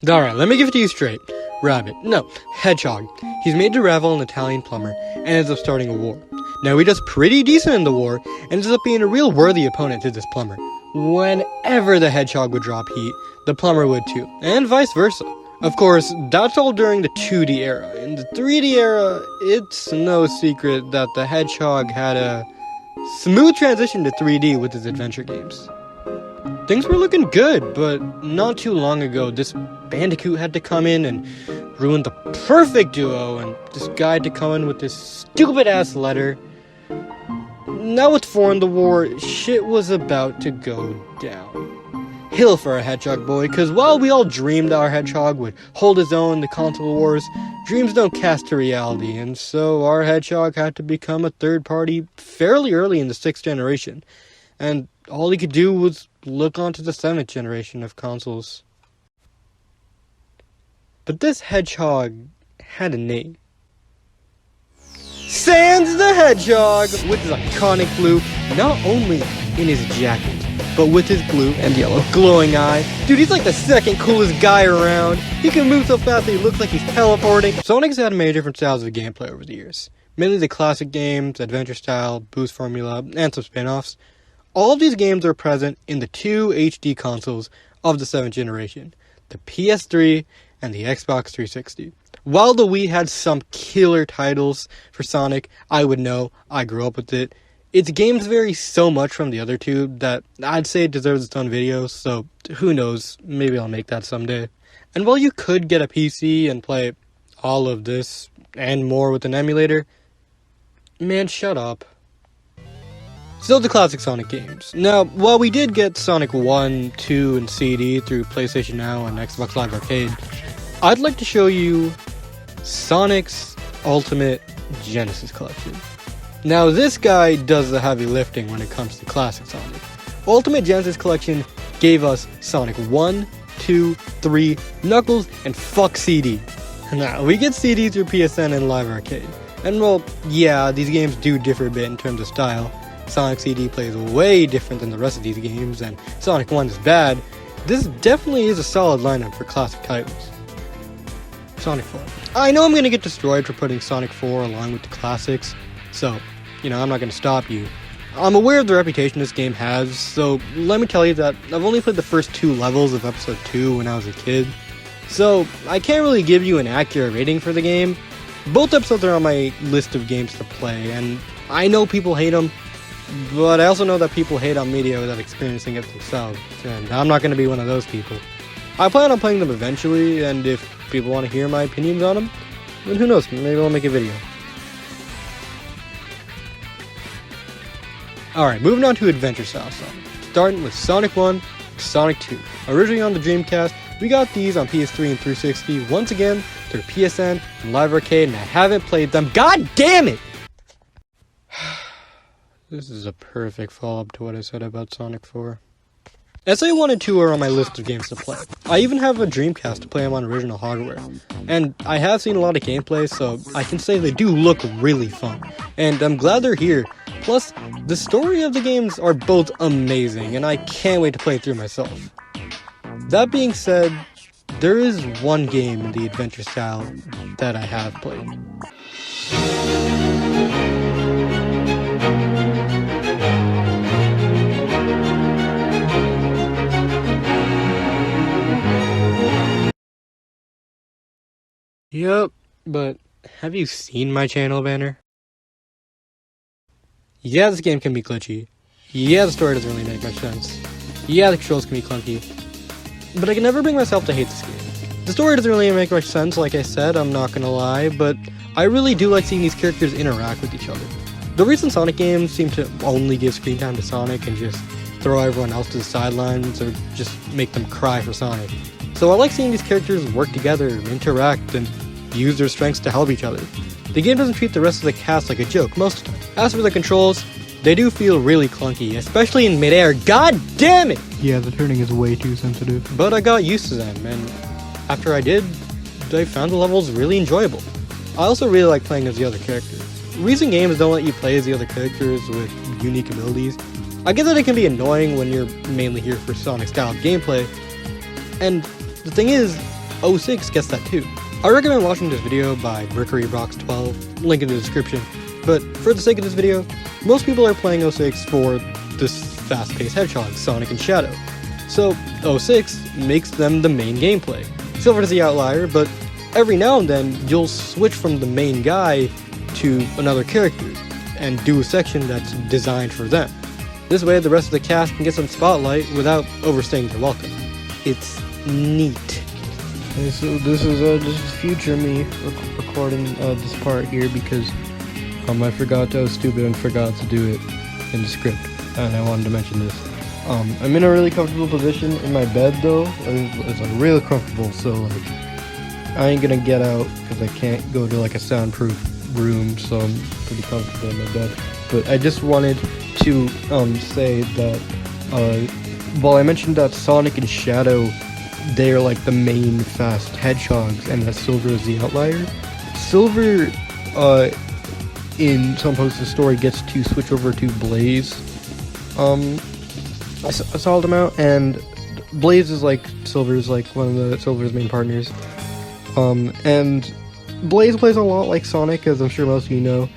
Alright, let me give it to you straight. Rabbit. No, Hedgehog. He's made to rival an Italian plumber and ends up starting a war. Now he does pretty decent in the war and ends up being a real worthy opponent to this plumber. Whenever the Hedgehog would drop heat, the plumber would too, and vice versa. Of course, that's all during the 2D era. In the 3D era, it's no secret that the Hedgehog had a smooth transition to 3D with his adventure games. Things were looking good, but not too long ago, this Bandicoot had to come in and ruin the perfect duo, and this guy had to come in with this stupid-ass letter. Now with 4 in the war, shit was about to go down. Hill for our Hedgehog boy, cause while we all dreamed our Hedgehog would hold his own in the console wars, dreams don't cast to reality, and so our Hedgehog had to become a third party fairly early in the 6th generation, and all he could do was look onto the 7th generation of consoles. But this Hedgehog had a name. Sans the Hedgehog! With his iconic blue, not only in his jacket, but with his blue and yellow glowing eye. Dude, he's like the second coolest guy around. He can move so fast that he looks like he's teleporting. Sonic's had many different styles of gameplay over the years. Mainly the classic games, adventure style, boost formula, and some spin-offs. All of these games are present in the 2 HD consoles of the 7th generation, the PS3 and the Xbox 360. While the Wii had some killer titles for Sonic, I would know, I grew up with it. Its games vary so much from the other two that I'd say it deserves its own video, so who knows, maybe I'll make that someday. And while you could get a PC and play all of this and more with an emulator, man, shut up. Still the classic Sonic games. Now, while we did get Sonic 1, 2, and CD through PlayStation Now and Xbox Live Arcade, I'd like to show you Sonic's Ultimate Genesis Collection. Now, this guy does the heavy lifting when it comes to classic Sonic. Ultimate Genesis Collection gave us Sonic 1, 2, 3, Knuckles, and fuck CD. Now, we get CD through PSN and Live Arcade. And well, yeah, these games do differ a bit in terms of style. Sonic CD plays way different than the rest of these games, and Sonic 1 is bad. This definitely is a solid lineup for classic titles. Sonic 4. I know I'm going to get destroyed for putting Sonic 4 along with the classics, so, I'm not going to stop you. I'm aware of the reputation this game has, so let me tell you that I've only played the first 2 levels of Episode 2 when I was a kid, so I can't really give you an accurate rating for the game. Both episodes are on my list of games to play, and I know people hate them, but I also know that people hate on media without experiencing it themselves, and I'm not going to be one of those people. I plan on playing them eventually, and if people want to hear my opinions on them, then who knows, maybe I'll make a video. Alright, moving on to adventure style Sonic. Starting with Sonic 1 and Sonic 2. Originally on the Dreamcast, we got these on PS3 and 360, once again through PSN and Live Arcade, and I haven't played them. God damn it! This is a perfect follow-up to what I said about Sonic 4. SA1 and 2 are on my list of games to play. I even have a Dreamcast to play them on original hardware. And I have seen a lot of gameplay, so I can say they do look really fun. And I'm glad they're here. Plus, the story of the games are both amazing, and I can't wait to play through myself. That being said, there is one game in the adventure style that I have played. Yup, but have you seen my channel banner? Yeah, this game can be glitchy. Yeah, the story doesn't really make much sense. Yeah, the controls can be clunky. But I can never bring myself to hate this game. The story doesn't really make much sense, like I said, I'm not gonna lie, but I really do like seeing these characters interact with each other. The recent Sonic games seem to only give screen time to Sonic and just throw everyone else to the sidelines or just make them cry for Sonic. So I like seeing these characters work together, interact, and use their strengths to help each other. The game doesn't treat the rest of the cast like a joke most of the time. As for the controls, they do feel really clunky, especially in midair. God damn it! Yeah, the turning is way too sensitive. But I got used to them, and after I did, I found the levels really enjoyable. I also really like playing as the other characters. Recent games don't let you play as the other characters with unique abilities. I get that it can be annoying when you're mainly here for Sonic-style gameplay, and the thing is, 06 gets that too. I recommend watching this video by BrickeryBrox12, link in the description, but for the sake of this video, most people are playing 06 for this fast-paced Hedgehog, Sonic and Shadow. So 06 makes them the main gameplay. Silver is the outlier, but every now and then you'll switch from the main guy to another character and do a section that's designed for them. This way the rest of the cast can get some spotlight without overstaying their welcome. It's neat. Okay, so this is future me recording this part here because I forgot, I was stupid and forgot to do it in the script, and I wanted to mention this. I'm in a really comfortable position in my bed though. It's like real comfortable, so like I ain't gonna get out because I can't go to like a soundproof room, so I'm pretty comfortable in my bed. But I just wanted to say that while I mentioned that Sonic and Shadow, they're like the main fast hedgehogs and that Silver is the outlier. Silver in some parts of the story gets to switch over to Blaze. I saw them out, and Blaze is like Silver's like one of the Silver's main partners. And Blaze plays a lot like Sonic, as I'm sure most of you know.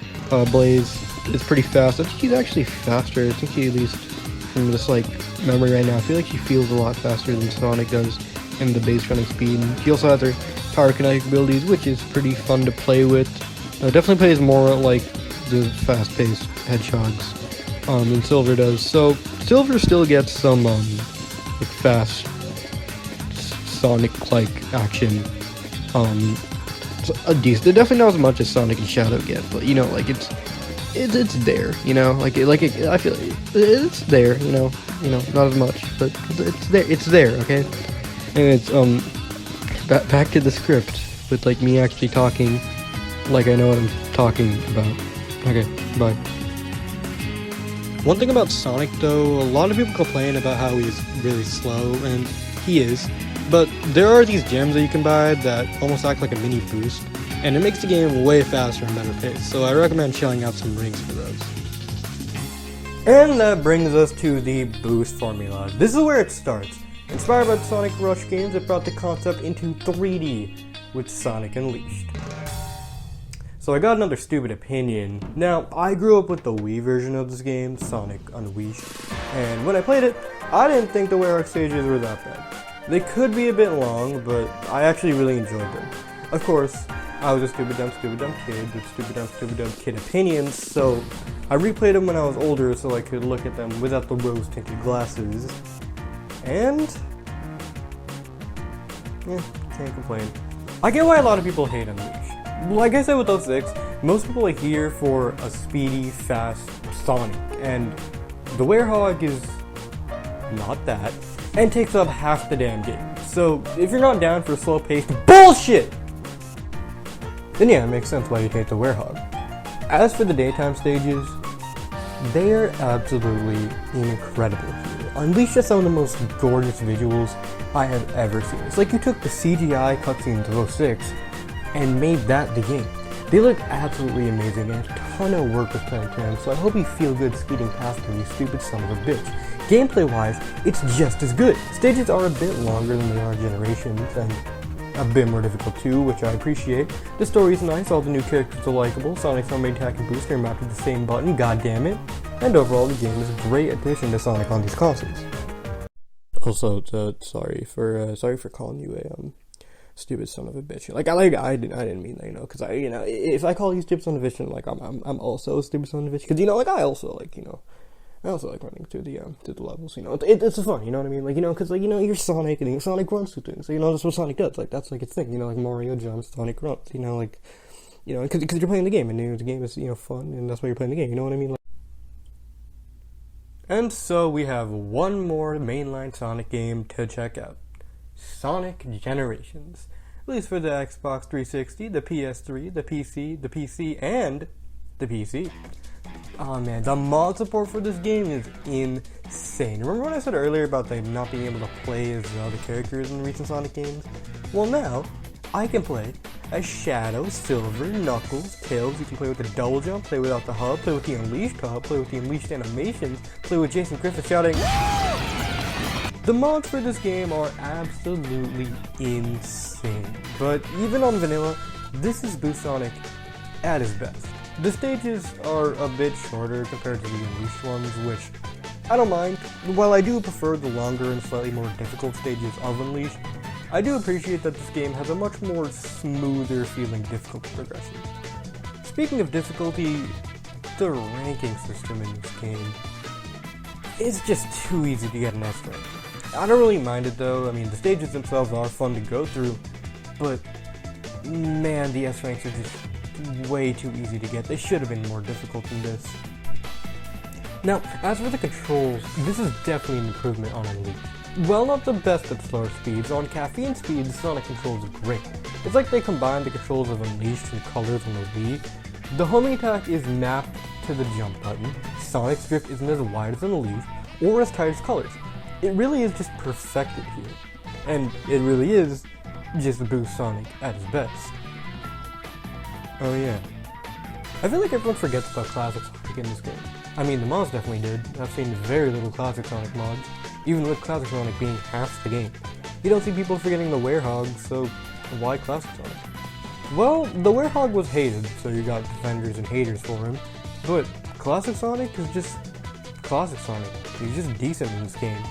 Blaze is pretty fast. I think he's actually faster. I think he, at least from this like memory right now, I feel like he feels a lot faster than Sonic does in the base running speed. And he also has their power kinetic abilities, which is pretty fun to play with. Definitely plays more like the fast-paced hedgehogs than Silver does. So Silver still gets some like fast Sonic-like action. A decent. Definitely not as much as Sonic and Shadow get, but you know, like it's there. You know, I feel it's there. You know, not as much, but it's there. It's there. Okay, and it's back to the script with like me actually talking like I know what I'm talking about. Okay, bye. One thing about Sonic though, a lot of people complain about how he's really slow, and he is, but there are these gems that you can buy that almost act like a mini boost, and it makes the game way faster and better paced, so I recommend shelling out some rings for those. And that brings us to the boost formula. This is where it starts. Inspired by the Sonic Rush games, it brought the concept into 3D with Sonic Unleashed. So I got another stupid opinion. Now, I grew up with the Wii version of this game, Sonic Unleashed, and when I played it, I didn't think the Werewolf stages were that bad. They could be a bit long, but I actually really enjoyed them. Of course, I was a stupid dumb kid with stupid dumb kid opinions, so I replayed them when I was older so I could look at them without the rose-tinted glasses. And can't complain. I get why a lot of people hate Unleashed. Like I said with 06, most people are here for a speedy, fast Sonic, and the Werehog is not that, and takes up half the damn game. So if you're not down for slow-paced bullshit, then yeah, it makes sense why you'd hate the Werehog. As for the daytime stages, they are absolutely incredible here. Unleashed has some of the most gorgeous visuals I have ever seen. It's like you took the CGI cutscenes of 06 and made that the game. They look absolutely amazing, and a ton of work was put into them, so I hope you feel good speeding past them, you stupid son of a bitch. Gameplay-wise, it's just as good. Stages are a bit longer than they are Generations, and a bit more difficult too, which I appreciate. The story's nice, all the new characters are likable, Sonic's main attack and booster are mapped to the same button, god damn it. And overall, the game is a great addition to Sonic on these consoles. Also, sorry for calling you a stupid son of a bitch. I didn't mean that, you know, because if I call you stupid son of a bitch, like I'm also a stupid son of a bitch, because I also like running through the levels, you know. It's fun, you know what I mean? Like, you know, because like, you know, you're Sonic and Sonic runs through things, so, you know, that's what Sonic does. Like, that's like its thing, you know, like Mario jumps, Sonic runs, you know, like, you know, because you're playing the game, and the game is, you know, fun, and that's why you're playing the game, you know what I mean? And so we have one more mainline Sonic game to check out. Sonic Generations. Released for the Xbox 360, the PS3, the PC, and the PC. Oh man, the mod support for this game is insane. Remember what I said earlier about them not being able to play as the other characters in recent Sonic games? Well now, I can play as Shadow, Silver, Knuckles, Tails. You can play with the double jump, play without the hub, play with the Unleashed hub, play with the Unleashed animations, play with Jason Griffith shouting. The mods for this game are absolutely insane. but even on vanilla, this is Boo Sonic at his best. The stages are a bit shorter compared to the Unleashed ones, which I don't mind. While I do prefer the longer and slightly more difficult stages of Unleashed, I do appreciate that this game has a much more smoother feeling difficulty progression. Speaking of difficulty, the ranking system in this game is just too easy to get an S rank. I don't really mind it though. I mean, the stages themselves are fun to go through, but man, the S ranks are just way too easy to get. They should have been more difficult than this. Now, as for the controls, this is definitely an improvement on Unleashed. While not the best at slower speeds, on caffeine speeds, Sonic controls are great. It's like they combined the controls of Unleashed and colors on the Wii. The homing attack is mapped to the jump button, Sonic's grip isn't as wide as Unleashed, or as tight as colors. It really is just perfected here. And it really is just Boo Sonic at his best. Oh yeah. I feel like everyone forgets about Classic Sonic in this game. I mean, the mods definitely did. I've seen very little Classic Sonic mods, even with Classic Sonic being half the game. You don't see people forgetting the Werehog, so why Classic Sonic? Well, the Werehog was hated, so you got defenders and haters for him, but Classic Sonic is just Classic Sonic. He's just decent in this game.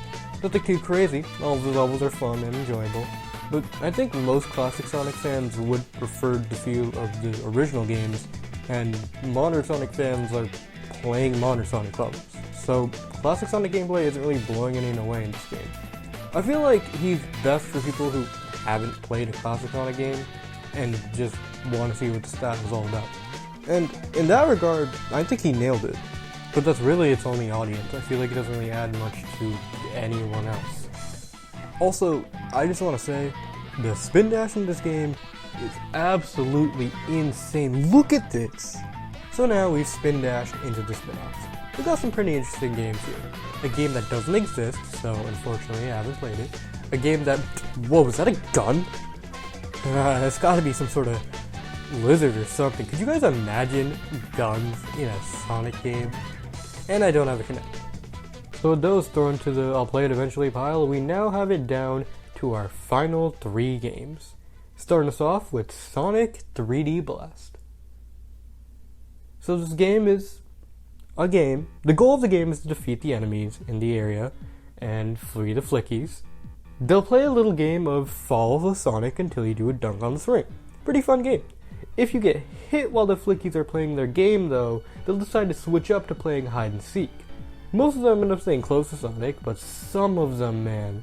Nothing too crazy, all of the levels are fun and enjoyable, but I think most Classic Sonic fans would prefer the feel of the original games, and modern Sonic fans are playing modern Sonic levels. So Classic Sonic gameplay isn't really blowing anything away in this game. I feel like he's best for people who haven't played a Classic Sonic game and just want to see what the staff is all about. And in that regard, I think he nailed it. But that's really its only audience. I feel like it doesn't really add much to anyone else. Also, I just want to say, the spin dash in this game is absolutely insane. Look at this! So now we've spin dashed into the spin-offs. We've got some pretty interesting games here. A game that doesn't exist, so unfortunately I haven't played it. A game that... Whoa, is that a gun? It's gotta be some sort of lizard or something. Could you guys imagine guns in a Sonic game? And I don't have a Kinect. So with those thrown to the I'll play it eventually pile, we now have it down to our final 3 games. Starting us off with Sonic 3D Blast. So this game is a game. The goal of the game is to defeat the enemies in the area and free the flickies. They'll play a little game of follow the Sonic until you do a dunk on the swing. Pretty fun game. If you get hit while the flickies are playing their game though, they'll decide to switch up to playing hide and seek. Most of them end up staying close to Sonic, but some of them, man.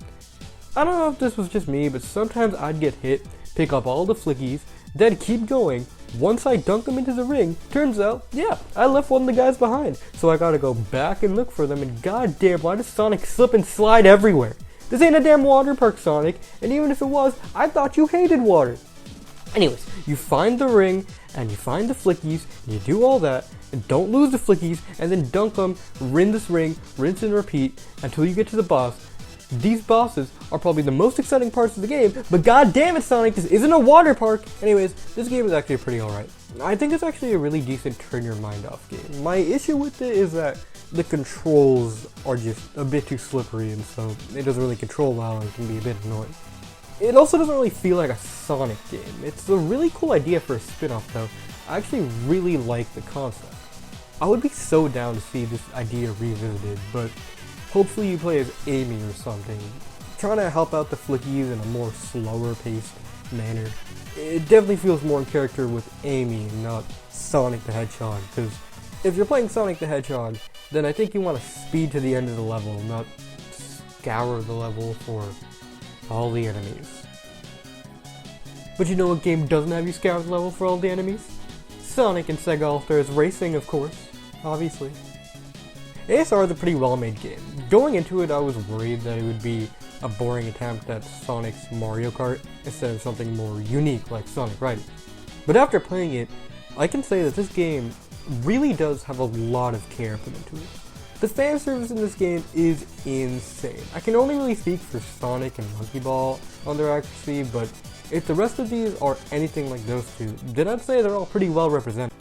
I don't know if this was just me, but sometimes I'd get hit, pick up all the flickies, then keep going. Once I dunk them into the ring, turns out, yeah, I left one of the guys behind. So I gotta go back and look for them, and goddamn, why does Sonic slip and slide everywhere? This ain't a damn water park, Sonic, and even if it was, I thought you hated water. Anyways, you find the ring, and you find the flickies, and you do all that, and don't lose the flickies, and then dunk them, rin this ring, rinse and repeat, until you get to the boss. These bosses are probably the most exciting parts of the game, but god damn it, Sonic, this isn't a water park! Anyways, this game is actually pretty alright. I think it's actually a really decent turn your mind off game. My issue with it is that the controls are just a bit too slippery, and so it doesn't really control well and can be a bit annoying. It also doesn't really feel like a Sonic game. It's a really cool idea for a spin-off though. I actually really like the concept. I would be so down to see this idea revisited, but hopefully you play as Amy or something, trying to help out the flickies in a more slower paced manner. It definitely feels more in character with Amy and not Sonic the Hedgehog, because if you're playing Sonic the Hedgehog, then I think you want to speed to the end of the level, not scour the level for all the enemies. But you know what game doesn't have you scour the level for all the enemies? Sonic and Sega All-Stars Racing, of course, obviously. ASR is a pretty well-made game. Going into it, I was worried that it would be a boring attempt at Sonic's Mario Kart instead of something more unique like Sonic Riding. But after playing it, I can say that this game really does have a lot of care put into it. The fan service in this game is insane. I can only really speak for Sonic and Monkey Ball on their accuracy, but if the rest of these are anything like those two, then I'd say they're all pretty well represented.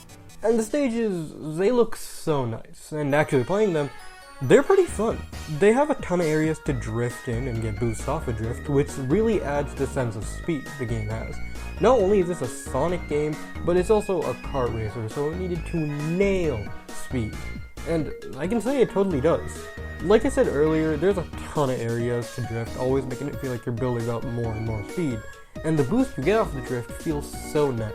And the stages, they look so nice, and actually playing them, they're pretty fun. They have a ton of areas to drift in and get boosts off of drift, which really adds to the sense of speed the game has. Not only is this a Sonic game, but it's also a kart racer, so it needed to nail speed. And I can say it totally does. Like I said earlier, there's a ton of areas to drift, always making it feel like you're building up more and more speed. And the boost you get off the drift feels so nice.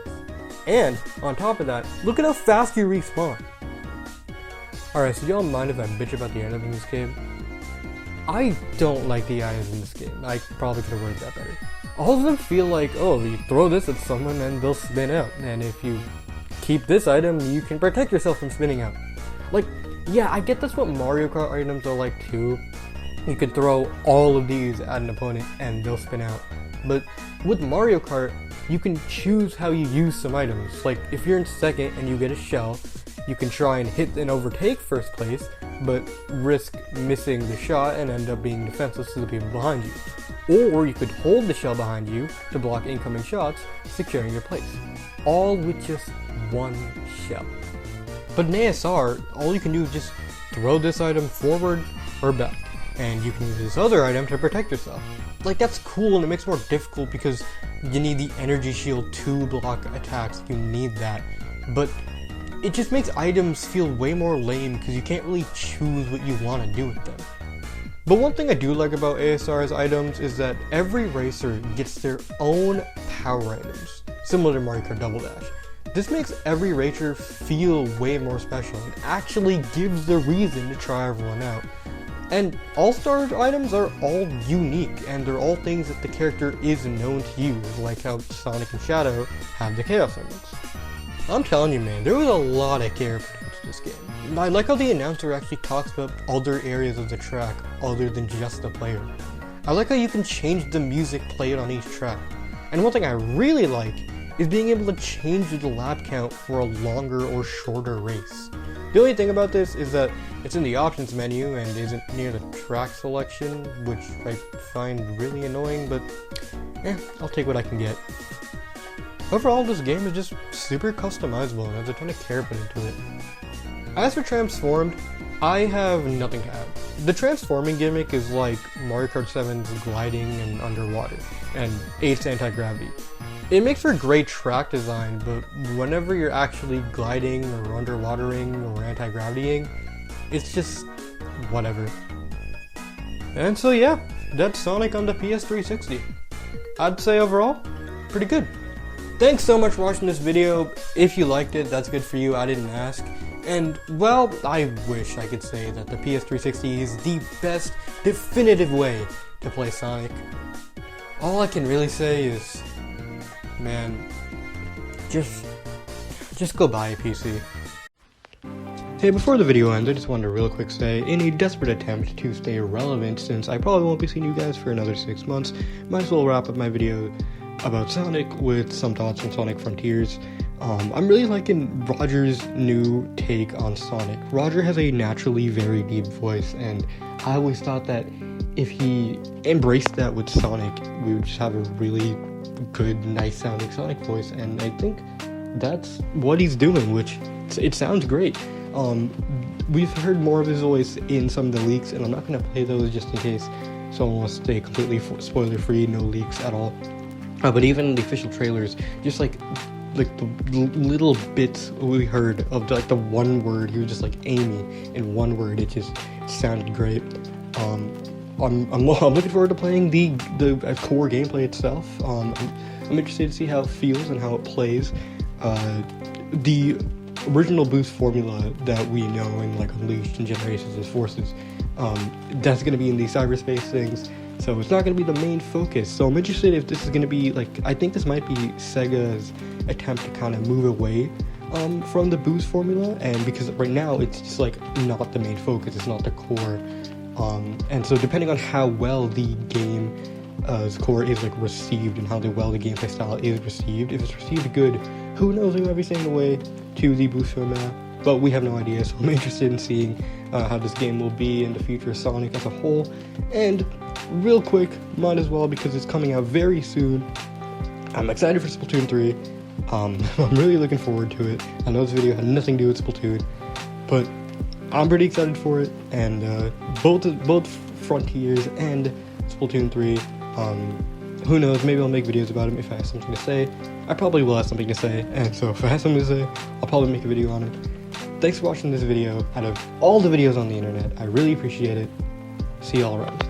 And, on top of that, look at how fast you respawn. Alright, so y'all mind if I bitch about the items in this game? I don't like the items in this game. I probably could have worded that better. All of them feel like, oh, you throw this at someone and they'll spin out. And if you keep this item, you can protect yourself from spinning out. Like, yeah, I get that's what Mario Kart items are like too. You could throw all of these at an opponent and they'll spin out. But with Mario Kart, you can choose how you use some items. Like, if you're in second and you get a shell, you can try and hit and overtake first place, but risk missing the shot and end up being defenseless to the people behind you. Or you could hold the shell behind you to block incoming shots, securing your place. All with just one shell. But in ASR, all you can do is just throw this item forward or back, and you can use this other item to protect yourself. Like, that's cool, and it makes it more difficult because you need the energy shield to block attacks. You need that. But it just makes items feel way more lame because you can't really choose what you want to do with them. But one thing I do like about ASR's items is that every racer gets their own power items, similar to Mario Kart Double Dash. This makes every racer feel way more special and actually gives the reason to try everyone out. And all-star items are all unique, and they're all things that the character is known to use, like how Sonic and Shadow have the Chaos Emeralds. I'm telling you, man, there was a lot of care put into this game. I like how the announcer actually talks about other areas of the track other than just the player. I like how you can change the music played on each track. And one thing I really like is being able to change the lap count for a longer or shorter race. The only thing about this is that it's in the options menu and isn't near the track selection, which I find really annoying, but I'll take what I can get. Overall, this game is just super customizable and has a ton of care put into it. As for Transformed, I have nothing to add. The transforming gimmick is like Mario Kart 7's gliding and underwater, and 8's anti-gravity. It makes for great track design, but whenever you're actually gliding or underwatering or anti-gravitying, it's just whatever. And so yeah, that's Sonic on the PS360. I'd say overall, pretty good. Thanks so much for watching this video. If you liked it, that's good for you, I didn't ask. And, well, I wish I could say that the PS360 is the best definitive way to play Sonic. All I can really say is, man, just go buy a PC. Hey, before the video ends, I just wanted to real quick say, in a desperate attempt to stay relevant, since I probably won't be seeing you guys for another 6 months, might as well wrap up my video about Sonic with some thoughts on Sonic Frontiers. I'm really liking Roger's new take on Sonic. Roger has a naturally very deep voice, and I always thought that if he embraced that with Sonic, we would just have a really good, nice sounding Sonic voice, and I think that's what he's doing, which it sounds great. We've heard more of his voice in some of the leaks, and I'm not going to play those just in case someone wants to stay completely spoiler free, no leaks at all. But even in the official trailers, just like the little bits we heard of the one word, he was just like Amy in one word. It just sounded great. I'm looking forward to playing the core gameplay itself. I'm interested to see how it feels and how it plays. The original boost formula that we know in like Unleashed and Generations and Forces, that's going to be in these cyberspace things. So it's not going to be the main focus. So I'm interested if this is going to be like, I think this might be Sega's attempt to kind of move away from the boost formula, and because right now it's just like not the main focus, it's not the core. And so depending on how well the game's core is like received and how well the gameplay style is received, if it's received good, who knows, we might be staying away to the boost formula, but we have no idea. So I'm interested in seeing how this game will be in the future of Sonic as a whole. And real quick, might as well, because it's coming out very soon, I'm excited for Splatoon 3. I'm really looking forward to it. I know this video had nothing to do with Splatoon, but I'm pretty excited for it, and both Frontiers and Splatoon 3. Who knows? Maybe I'll make videos about them if I have something to say. I probably will have something to say, and so if I have something to say, I'll probably make a video on it. Thanks for watching this video. Out of all the videos on the internet, I really appreciate it. See y'all around.